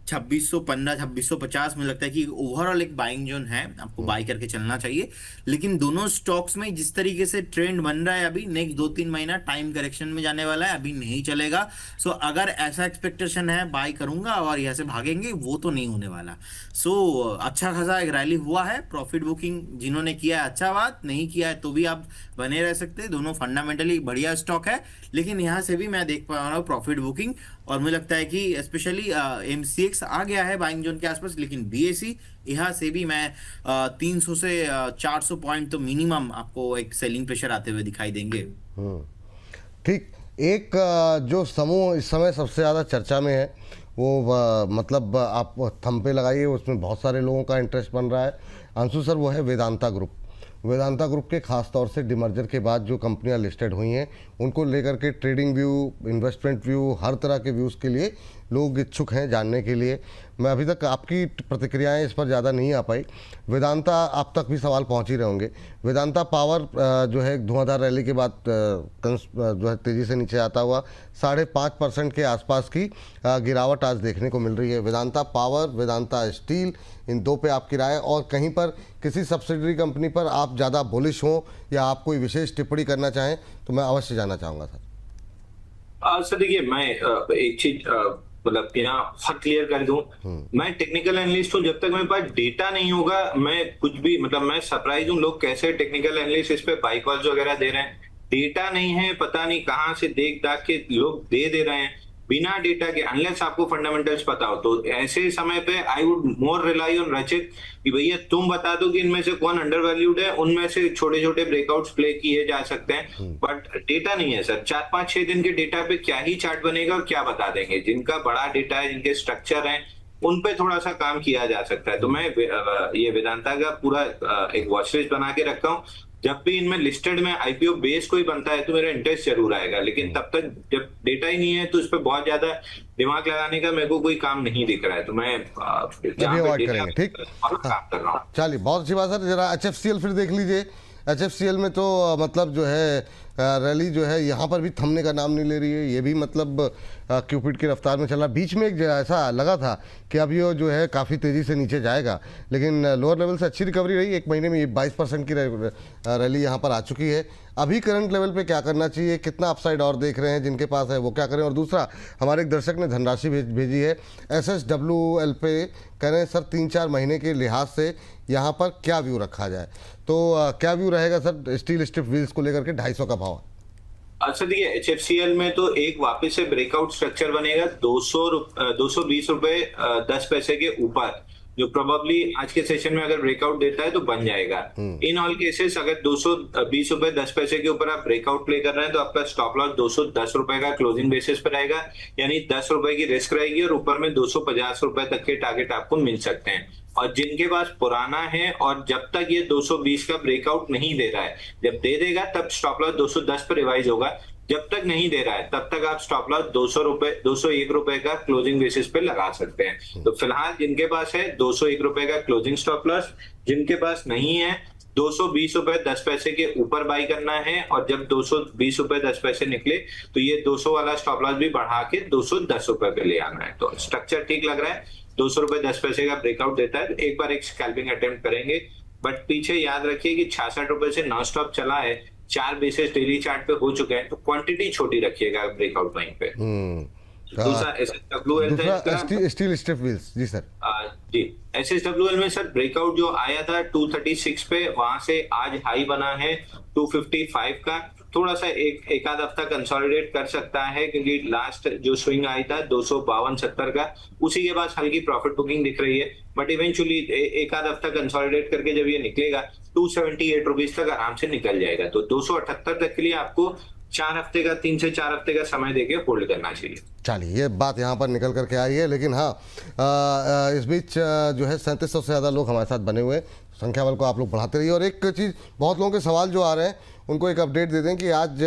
2615 2650 मुझे लगता है कि ओवरऑल एक बाइंग जोन है, आपको बाई करके चलना चाहिए। लेकिन दोनों स्टॉक्स में जिस तरीके से ट्रेंड बन रहा है अभी नेक्स्ट 2-3 महीना टाइम करेक्शन में जाने वाला है, अभी नहीं चलेगा। सो अगर ऐसा एक्सपेक्टेशन है बाई करूंगा और यहाँ से भागेंगे, वो तो नहीं होने वाला। सो अच्छा खासा एक रैली हुआ है। प्रॉफिट बुकिंग जिन्होंने किया है अच्छा बात, नहीं किया है तो भी आप बने रह सकते हैं। दोनों फंडामेंटली बढ़िया स्टॉक है, लेकिन यहाँ से भी मैं देख पा रहा हूँ प्रॉफिट बुकिंग। और मुझे लगता है कि स्पेशली MCX आ गया है बाइंग जोन के आसपास, लेकिन BSE यहाँ से भी मैं 300 से 400 पॉइंट तो मिनिमम आपको एक सेलिंग प्रेशर आते हुए दिखाई देंगे। ठीक। एक जो समूह इस समय सबसे ज़्यादा चर्चा में है वो मतलब आप थंब पे लगाइए, उसमें बहुत सारे लोगों का इंटरेस्ट बन रहा है अंशु सर, वो है वेदांता ग्रुप। वेदांता ग्रुप के खास तौर से डिमर्जर के बाद जो कंपनियां लिस्टेड हुई हैं उनको लेकर के ट्रेडिंग व्यू, इन्वेस्टमेंट व्यू, हर तरह के व्यूज़ के लिए लोग इच्छुक हैं जानने के लिए। मैं अभी तक आपकी प्रतिक्रियाएं इस पर ज़्यादा नहीं आ पाई। वेदांता आप तक भी सवाल पहुंच ही रहे होंगे। वेदांता पावर जो है धुआंधार रैली के बाद जो है तेज़ी से नीचे आता हुआ 5.5% के आसपास की गिरावट आज देखने को मिल रही है। वेदांता पावर, वेदांता स्टील, इन दो पे आपकी राय, और कहीं पर किसी सब्सिडरी कंपनी पर आप ज़्यादा बुलिश हों या आप कोई विशेष टिप्पणी करना चाहें तो मैं अवश्य जानना चाहूँगा सर। सर देखिए, मैं एक चीज मतलब यहाँ बहुत क्लियर कर दूं, मैं टेक्निकल एनालिस्ट हूँ। जब तक मेरे पास डेटा नहीं होगा मैं कुछ भी, मतलब मैं सरप्राइज हूँ लोग कैसे टेक्निकल एनालिस्ट इस पे बाई कॉल्स वगैरह दे रहे हैं। डेटा नहीं है, पता नहीं कहाँ से देख दाख के लोग दे रहे हैं बिना डेटा के, अनलेस आपको फंडामेंटल्स पता हो। तो ऐसे समय पे I would more rely on रचित कि भैया तुम बता दो कि इनमें से कौन अंडर वैल्यूड है, उनमें से छोटे छोटे ब्रेकआउट्स प्ले किए जा सकते हैं। बट डेटा नहीं है सर। 4-5-6 दिन के डेटा पे क्या ही चार्ट बनेगा और क्या बता देंगे। जिनका बड़ा डेटा है, जिनके स्ट्रक्चर है, उन पे थोड़ा सा काम किया जा सकता है। तो मैं ये वेदांता का पूरा एक वॉच लिस्ट बना के रखा हूँ। जब भी इनमें लिस्टेड में आईपीओ बेस कोई बनता है तो मेरा इंटरेस्ट जरूर आएगा, लेकिन तब तक जब डेटा ही नहीं है तो इस पर बहुत ज्यादा दिमाग लगाने का मेरे को कोई काम नहीं दिख रहा है। तो मैं अवॉइड करेंगे, ठीक, काम कर रहा हूँ। चलिए बहुत अच्छी बात सर। जरा HFCL फिर देख लीजिए। HFCL में तो मतलब जो है रैली जो है यहाँ पर भी थमने का नाम नहीं ले रही है। ये भी मतलब क्यूपिड की रफ्तार में चल रहा। बीच में एक ऐसा लगा था कि अब ये जो है काफ़ी तेज़ी से नीचे जाएगा, लेकिन लोअर लेवल से अच्छी रिकवरी रही। एक महीने में ये 22% की रैली यहाँ पर आ चुकी है। अभी करंट लेवल पे क्या करना चाहिए, कितना अपसाइड और देख रहे हैं, जिनके पास है वो क्या करें। और दूसरा, हमारे एक दर्शक ने धनराशि भेजी है SSWL पे, कह रहे हैं सर 3-4 महीने के लिहाज से यहाँ पर क्या व्यू रखा जाए। तो क्या व्यू रहेगा सर स्टील स्ट्रिप व्हील्स को लेकर के 250 का भाव? अच्छा देखिए, HFCL में तो एक वापस से ब्रेकआउट स्ट्रक्चर बनेगा 220 रुपए 10 पैसे के ऊपर, जो प्रोबेबली आज के सेशन में अगर ब्रेकआउट देता है तो बन जाएगा। इन ऑल केसेस अगर 220 रुपए 10 पैसे के ऊपर आप ब्रेकआउट प्ले कर रहे हैं तो आपका स्टॉप लॉस 210 रुपए का क्लोजिंग बेसिस पर रहेगा, यानी 10 रुपए की रिस्क रहेगी और ऊपर में 250 रुपए तक के टारगेट आपको मिल सकते हैं। और जिनके पास पुराना है और जब तक ये 220 का ब्रेकआउट नहीं दे रहा है, जब दे देगा तब स्टॉप लॉस 210 पर रिवाइज होगा। जब तक नहीं दे रहा है तब तक आप स्टॉप लॉस 201 रुपए का क्लोजिंग बेसिस पे लगा सकते हैं। तो फिलहाल जिनके पास है 201 रुपए का क्लोजिंग स्टॉप लॉस, जिनके पास नहीं है 220 रुपए 10 पैसे के ऊपर बाई करना है, और जब 220 रुपए 10 पैसे निकले तो ये 200 वाला स्टॉप लॉस भी बढ़ा के 210 रुपए पे ले आना है। तो स्ट्रक्चर ठीक लग रहा है। 200 रुपए 10 पैसे का ब्रेकआउट देता है तो एक बार एक स्कैल्पिंग अटेम्प्ट करेंगे। बट पीछे याद रखिए कि 66 रुपए से नॉन स्टॉप चला है, 4 बेसिस डेली चार्ट पे हो चुके हैं, तो क्वांटिटी छोटी रखिएगा ब्रेकआउट वहीं पे। दूसरा SSWL स्टील स्ट्रिप व्हील्स। जी सर। जी, SSWL में सर ब्रेकआउट जो आया था 236 पे, वहां से आज हाई बना है 255 का। थोड़ा सा एक आध हफ्ता कंसोलिडेट कर सकता है, क्योंकि लास्ट जो स्विंग आई था 252.70 का, उसी के बाद हल्की प्रॉफिट बुकिंग दिख रही है। बट इवेंचुअली एक आध हफ्ता कंसोलिडेट करके जब ये निकलेगा 278 रुपीज तक आराम से निकल जाएगा। तो 278 तक के लिए आपको 3 से 4 हफ्ते का समय देके होल्ड करना चाहिए। चलिए, ये बात यहाँ पर निकल करके आई है। लेकिन हाँ, इस बीच जो है 3700 से ज़्यादा लोग हमारे साथ बने हुए, संख्या बल को आप लोग बढ़ाते रहिए। और एक चीज़, बहुत लोगों के सवाल जो आ रहे हैं उनको एक अपडेट दे दें कि आज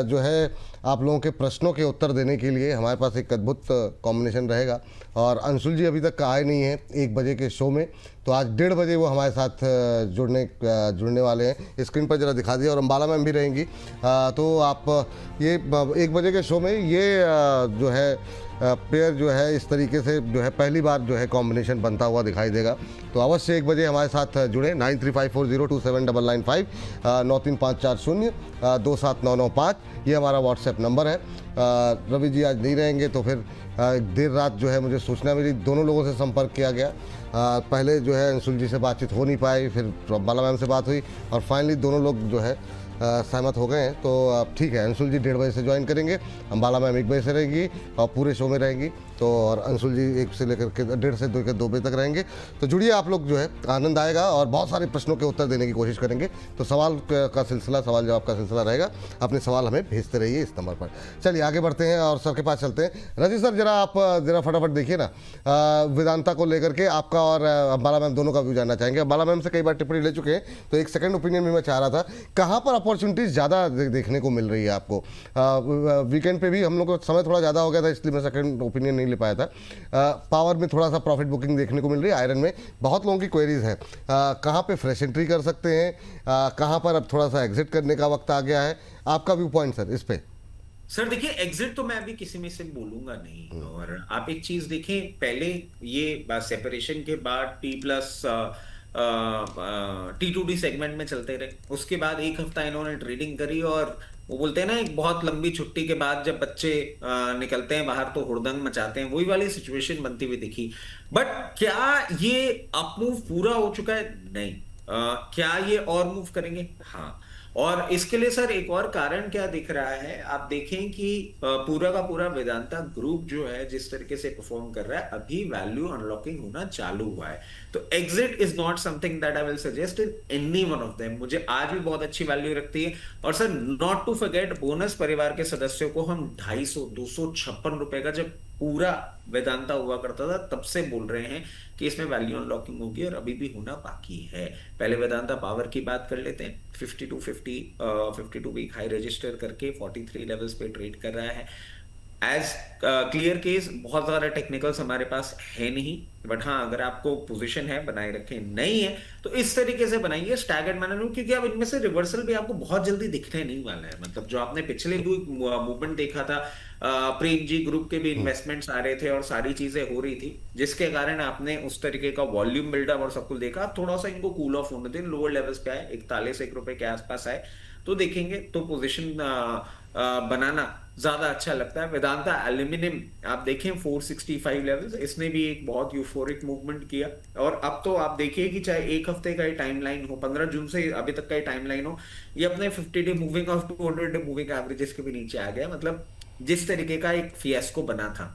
जो है आप लोगों के प्रश्नों के उत्तर देने के लिए हमारे पास एक अद्भुत कॉम्बिनेशन रहेगा। और अंशुल जी अभी तक आए नहीं हैं 1 बजे के शो में, तो आज 1:30 बजे वो हमारे साथ जुड़ने वाले हैं। स्क्रीन पर जरा दिखा दिया। और अम्बाला मैम भी रहेंगी। तो आप ये 1 बजे के शो में ये जो है पेयर जो है इस तरीके से जो है पहली बार जो है कॉम्बिनेशन बनता हुआ दिखाई देगा। तो अवश्य 1 बजे हमारे साथ जुड़े। 9354027995 93540 27995 ये हमारा व्हाट्सएप नंबर है। रवि जी आज नहीं रहेंगे तो फिर देर रात जो है मुझे सूचना मिली, दोनों लोगों से संपर्क किया गया। पहले जो है अंशुल जी से बातचीत हो नहीं पाई, फिर बाला मैम से बात हुई और फाइनली दोनों लोग जो है सहमत हो गए हैं। तो ठीक है, अंशुल जी 1:30 बजे से ज्वाइन करेंगे, अम्बाला मैम 1 बजे से रहेंगी और पूरे शो में रहेंगी। तो और अंशुल जी 1 से लेकर के 1:30 से 2 बजे तक रहेंगे। तो जुड़िए आप लोग, जो है आनंद आएगा और बहुत सारे प्रश्नों के उत्तर देने की कोशिश करेंगे। तो सवाल का सिलसिला, सवाल जवाब का सिलसिला रहेगा। अपने सवाल हमें भेजते रहिए इस नंबर पर। चलिए आगे बढ़ते हैं और सर के पास चलते हैं। रजी सर, जरा आप जरा फटाफट देखिए ना, वेदांता को लेकर के आपका और अंबाला मैम दोनों का व्यू जानना चाहेंगे। अंबाला मैम से कई बार टिप्पणी ले चुके हैं, तो एक सेकंड ओपिनियन भी मैं चाह रहा था, कहाँ पर अपॉर्चुनिटीज ज़्यादा देखने को मिल रही है आपको? वीकेंड पे भी हम लोग को समय थोड़ा ज़्यादा हो गया था, इसलिए मैं सेकंड ओपिनियन नहीं ले पाया था। पावर में थोड़ा सा प्रॉफिट बुकिंग देखने को मिल रही है, आयरन में बहुत लोगों की क्वेरीज है, कहाँ पे फ्रेश एंट्री कर सकते हैं, कहाँ पर अब थोड़ा सा एग्जिट करने का वक्त आ गया है? आपका व्यू पॉइंट सर इस पे। सर देखिए, एग्जिट तो मैं अभी किसी में से बोलूंगा नहीं। और आप एक चीज देखें, पहले ये सेपरेशन के बाद T+T2D सेगमेंट में चलते रहे, उसके बाद एक हफ्ता इन्होंने ट्रेडिंग करी, और वो बोलते हैं ना, एक बहुत लंबी छुट्टी के बाद जब बच्चे निकलते हैं बाहर तो हुड़दंग मचाते हैं, वही वाली सिचुएशन बनती हुई दिखी। बट क्या ये अप मूव पूरा हो चुका है? नहीं। क्या ये और मूव करेंगे? हाँ। और इसके लिए सर एक और कारण क्या दिख रहा है, आप देखें कि पूरा का पूरा वेदांता ग्रुप जो है जिस तरीके से परफॉर्म कर रहा है, अभी वैल्यू अनलॉकिंग होना चालू हुआ है। तो exit is not something that I will suggest in any one of them. मुझे आज भी बहुत अच्छी वैल्यू रखती है। और sir not to forget, bonus परिवार के सदस्यों को हम 256 रुपए का जब पूरा वेदांता हुआ करता था तब से बोल रहे हैं कि इसमें वैल्यू अनलॉकिंग होगी, और अभी भी होना बाकी है। पहले वेदांता पावर की बात कर लेते हैं। 52 वीक हाई रजिस्टर करके 43 लेवल्स पे ट्रेड कर रहा है। एज क्लियर केस, बहुत ज्यादा टेक्निकल्स हमारे पास है नहीं, बट हाँ अगर आपको पोजीशन है बनाए रखें, नहीं है तो इस तरीके से बनाइए स्टैगर्ड मैनर में, क्योंकि अब इनमें से रिवर्सल भी आपको बहुत जल्दी दिखने नहीं वाला है। मतलब जो आपने पिछले मूवमेंट देखा था, प्रेम जी ग्रुप के भी इन्वेस्टमेंट्स आ रहे थे और सारी चीजें हो रही थी, जिसके कारण आपने उस तरीके का वॉल्यूम बिल्डअप और सब कुछ देखा। आप थोड़ा सा इनको कूल ऑफ होने दें, लोअर लेवल्स पे आए, 41 रुपए के आसपास आए तो देखेंगे, तो पोजीशन बनाना ज्यादा अच्छा लगता है। वेदांता एल्यूमिनियम आप देखें 465 लेवल्स, इसने भी एक बहुत यूफोरिक मूवमेंट किया, और अब तो आप देखिए कि चाहे एक हफ्ते का ही टाइमलाइन हो, 15 जून से अभी तक का ही टाइमलाइन हो, ये अपने 50 डे मूविंग और 200 डे मूविंग एवरेजेस के भी नीचे आ गया। मतलब जिस तरीके का एक फियास्को बना था,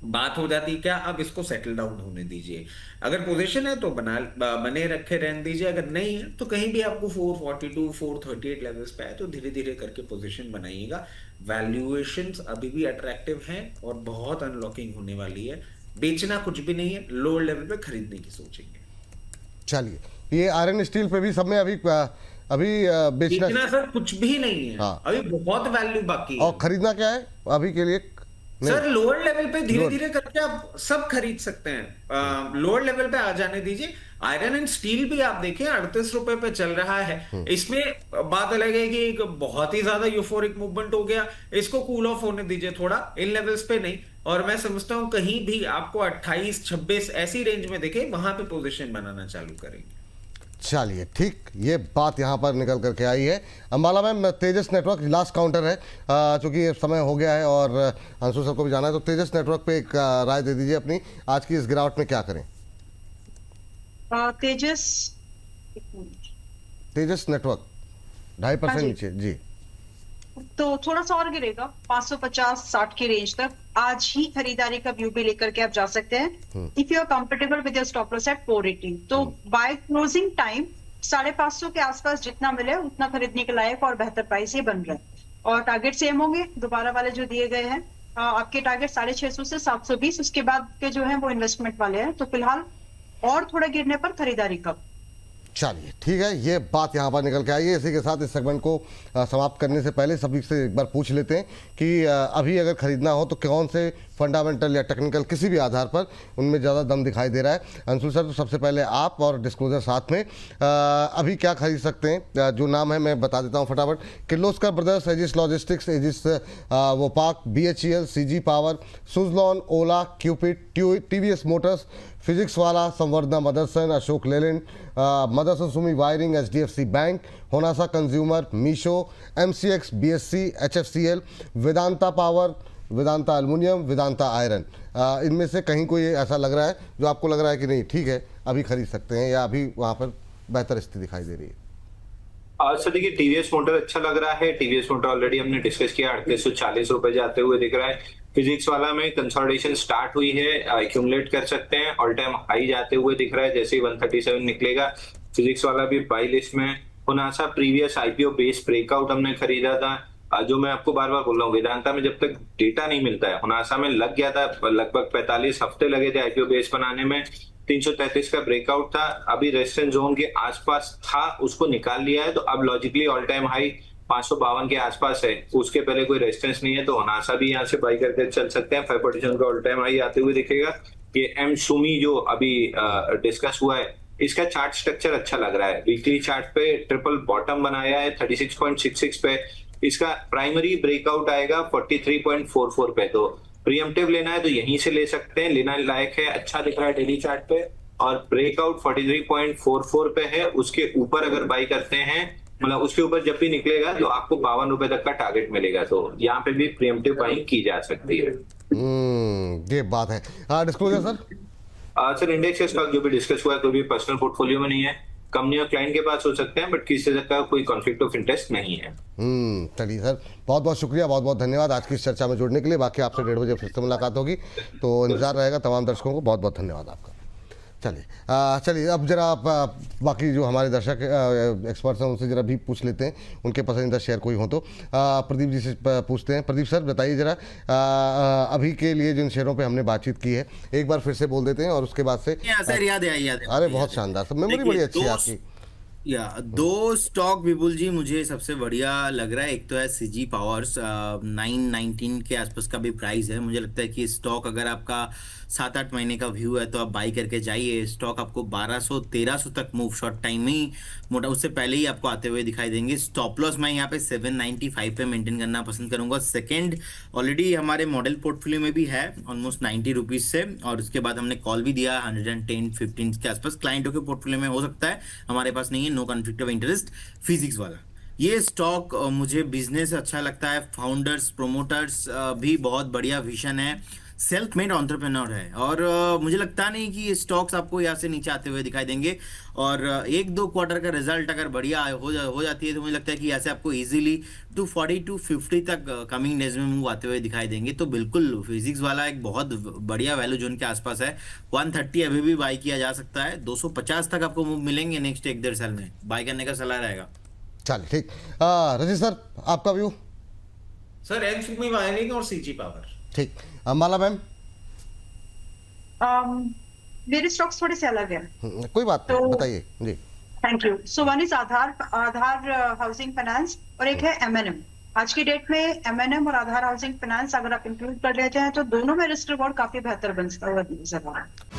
बात हो जाती क्या, अब इसको सेटल डाउन होने दीजिए। अगर पोजीशन है तो बने रखे रहने दीजिए, अगर नहीं है तो कहीं भी आपको 442 438 लेवल्स पे है तो धीरे धीरे करके पोजीशन बनाइएगा। वैल्यूएशंस अभी भी अट्रैक्टिव हैं और बहुत अनलॉकिंग होने वाली है। बेचना कुछ भी नहीं है, लोअर लेवल पे खरीदने की सोचेंगे। चलिए, ये आयरन स्टील पे भी सब में अभी बेचना सर कुछ भी नहीं है। हाँ। अभी बहुत वैल्यू बाकी है। और खरीदना क्या है अभी के लिए? सर लोअर लेवल पे धीरे धीरे करके आप सब खरीद सकते हैं, लोअर लेवल पे आ जाने दीजिए। आयरन एंड स्टील भी आप देखें 38 रुपए पे चल रहा है। इसमें बात अलग है कि एक बहुत ही ज्यादा यूफोरिक मूवमेंट हो गया, इसको कूल ऑफ होने दीजिए थोड़ा, इन लेवल्स पे नहीं। और मैं समझता हूं कहीं भी आपको 28 26 ऐसी रेंज में देखे, वहां पे पोजीशन बनाना चालू करेंगे। चलिए ठीक, ये बात यहाँ पर निकल करके आई है। अंबाला मैम, तेजस नेटवर्क लास्ट काउंटर है, चूँकि ये समय हो गया है और अंशु सर को भी जाना है, तो तेजस नेटवर्क पे एक राय दे दीजिए अपनी, आज की इस गिरावट में क्या करें? तेजस नेटवर्क 2.5% नीचे जी, तो थोड़ा सा और गिरेगा 550-60 की रेंज तक। आज ही खरीदारी का व्यू भी लेकर के आप जा सकते हैं। If you are comfortable with your stop loss at 480, तो बाय क्लोजिंग टाइम 550 के आसपास जितना मिले उतना खरीदने के लायक और बेहतर प्राइस ये बन रहा है। और टारगेट सेम होंगे दोबारा वाले जो दिए गए हैं, आपके टारगेट 650 से 720, उसके बाद के जो है वो इन्वेस्टमेंट वाले हैं। तो फिलहाल और थोड़ा गिरने पर खरीदारी कब। चलिए ठीक है, ये बात यहाँ पर निकल के आई है। इसी के साथ इस सेगमेंट को समाप्त करने से पहले सभी से एक बार पूछ लेते हैं कि अभी अगर खरीदना हो तो कौन से फंडामेंटल या टेक्निकल किसी भी आधार पर उनमें ज़्यादा दम दिखाई दे रहा है? अंशुल सर, तो सबसे पहले आप और डिस्क्लोजर साथ में, अभी क्या खरीद सकते हैं? जो नाम है मैं बता देता हूँ फटाफट। Kirloskar brothers, Aegis logistics, Aegis Vopak, BHEL, CG power, Suzlon, Ola, Cupid, TVS motors, physics वाला, Samvardhana Motherson, Ashok Leyland, Motherson Sumi wiring, HDFC bank, Honasa consumer, Meesho, MCX, BSC, HFCL, Vedanta power, Vedanta aluminium, Vedanta iron, इनमें से कहीं कोई ऐसा लग रहा है जो आपको लग रहा है कि नहीं ठीक है अभी खरीद सकते हैं, या अभी वहाँ पर बेहतर स्थिति दिखाई दे रही है? सर देखिए, टीवीएस मोटर अच्छा लग रहा है। टीवीएस मोटर ऑलरेडी हमने डिस्कस किया, 3840 रुपए जाते हुए दिख रहा है। फिजिक्स वाला में कंसोलिडेशन स्टार्ट हुई है, एक्यूमुलेट कर सकते हैं, ऑल टाइम हाई जाते हुए दिख रहा है, जैसे ही 137 निकलेगा फिजिक्स वाला भी बाई लिस्ट में। Honasa previous IPO base breakout हमने खरीदा था, जो मैं आपको बार बार बोल रहा हूँ, वेदांता में जब तक डेटा नहीं मिलता है, हुनासा में लग गया था, लगभग 45 हफ्ते लगे थे आईपीओ बेस बनाने में, 333 का ब्रेकआउट था, अभी रेजिस्टेंस जोन के आसपास था, उसको निकाल लिया है, तो अब लॉजिकली ऑल टाइम हाई 552 के आसपास है, उसके पहले कोई रेजिस्टेंस नहीं है, तो हुनासा भी यहाँ से बाई करके चल सकते हैं। 5% का ऑल टाइम हाई आते हुए दिखेगा। ये एम सुमी जो अभी डिस्कस हुआ है, इसका चार्ट स्ट्रक्चर अच्छा लग रहा है, वीकली चार्ट पे ट्रिपल बॉटम बनाया है 36.66 पे, इसका प्राइमरी ब्रेकआउट आएगा 43.44 पे, तो प्रीएम्प्टिव लेना है तो यहीं से ले सकते हैं, लेना लायक है, अच्छा दिख रहा है डेली चार्ट पे, और ब्रेकआउट 43.44 पे है, उसके ऊपर अगर बाई करते हैं, मतलब उसके ऊपर जब भी निकलेगा तो आपको 52 रुपए तक का टारगेट मिलेगा, तो यहाँ पे भी प्रीएम्प्टिव बाइंग की जा सकती है। ये बात है। Disclosure sir? Sir index stock जो भी डिस्कस हुआ है कोई भी पर्सनल पोर्टफोलियो में नहीं है, कंपनी और क्लाइंट के पास हो सकते हैं, बट किसी तरह का कोई कॉन्फ्लिक्ट ऑफ इंटरेस्ट नहीं है। चलिए सर, बहुत बहुत शुक्रिया, बहुत बहुत धन्यवाद आज की इस चर्चा में जुड़ने के लिए। बाकी आपसे 1:30 बजे फिर से मुलाकात होगी, तो इंतजार रहेगा। तमाम दर्शकों को बहुत बहुत धन्यवाद आपका। चलिए अब जरा आप बाकी जो हमारे दर्शक एक्सपर्ट्स हैं उनसे जरा भी पूछ लेते हैं, उनके पसंदीदा शेयर कोई हो तो। प्रदीप जी से पूछते हैं। प्रदीप सर बताइए जरा, अभी के लिए जिन शेयरों पे हमने बातचीत की है एक बार फिर से बोल देते हैं, और उसके बाद से सर याद है। अरे बहुत शानदार सर, मेमोरी बड़ी अच्छी है आपकी। दो स्टॉक विपुल जी मुझे सबसे बढ़िया लग रहा है। एक तो है सीजी पावर्स, 919 के आसपास का भी प्राइस है। मुझे लगता है कि स्टॉक अगर आपका 7-8 महीने का व्यू है तो आप बाई करके जाइए। स्टॉक आपको 1200-1300 तक मूव शॉर्ट टाइम में ही, मोटा उससे पहले ही आपको आते हुए दिखाई देंगे। स्टॉप लॉस मैं यहाँ पे 795 पे मेंटेन करना पसंद करूंगा। सेकंड ऑलरेडी हमारे मॉडल पोर्टफोलियो में भी है ऑलमोस्ट 90 रुपीज से, और उसके बाद हमने कॉल भी दिया 110-15 के आसपास। क्लाइंटों के पोर्टफोलियो में हो सकता है, हमारे पास नहीं है। No conflict of interest physics वाला ये स्टॉक मुझे बिजनेस अच्छा लगता है। फाउंडर्स प्रोमोटर्स भी बहुत बढ़िया विजन है, सेल्फ मेड एंटरप्रेन्योर है, और मुझे लगता नहीं कि ये स्टॉक्स आपको यहाँ से नीचे आते हुए दिखाई देंगे। और 1-2 क्वार्टर का रिजल्ट अगर बढ़िया हो जाती है तो मुझे लगता है कि यहाँ से आपको इजीली 240-250 तक कमिंग डेज में मूव आते हुए दिखाई देंगे। तो बिल्कुल फिजिक्स वाला एक बहुत बढ़िया वैल्यू जोन के आसपास है। 130 अभी भी बाई किया जा सकता है। 250 तक आपको मूव मिलेंगे नेक्स्ट 1-1.5 साल में, बाई करने का सलाह रहेगा। चलिए ठीक। रजत सर आपका view? Sir M Sumi wiring और सीजी पावर। ठीक। माला मैम? मेरे स्टॉक्स थोड़े से अलग हैं। कोई बात नहीं, बताइए जी। Thank you. So one is Aadhaar housing finance, और एक है एमएनएम। आज की डेट में एमएनएम और आधार हाउसिंग फाइनेंस अगर आप इंक्लूड कर लेते हैं तो दोनों में रिस्क रिवॉर्ड काफी बेहतर बनता हुआ नजर आ रहा है।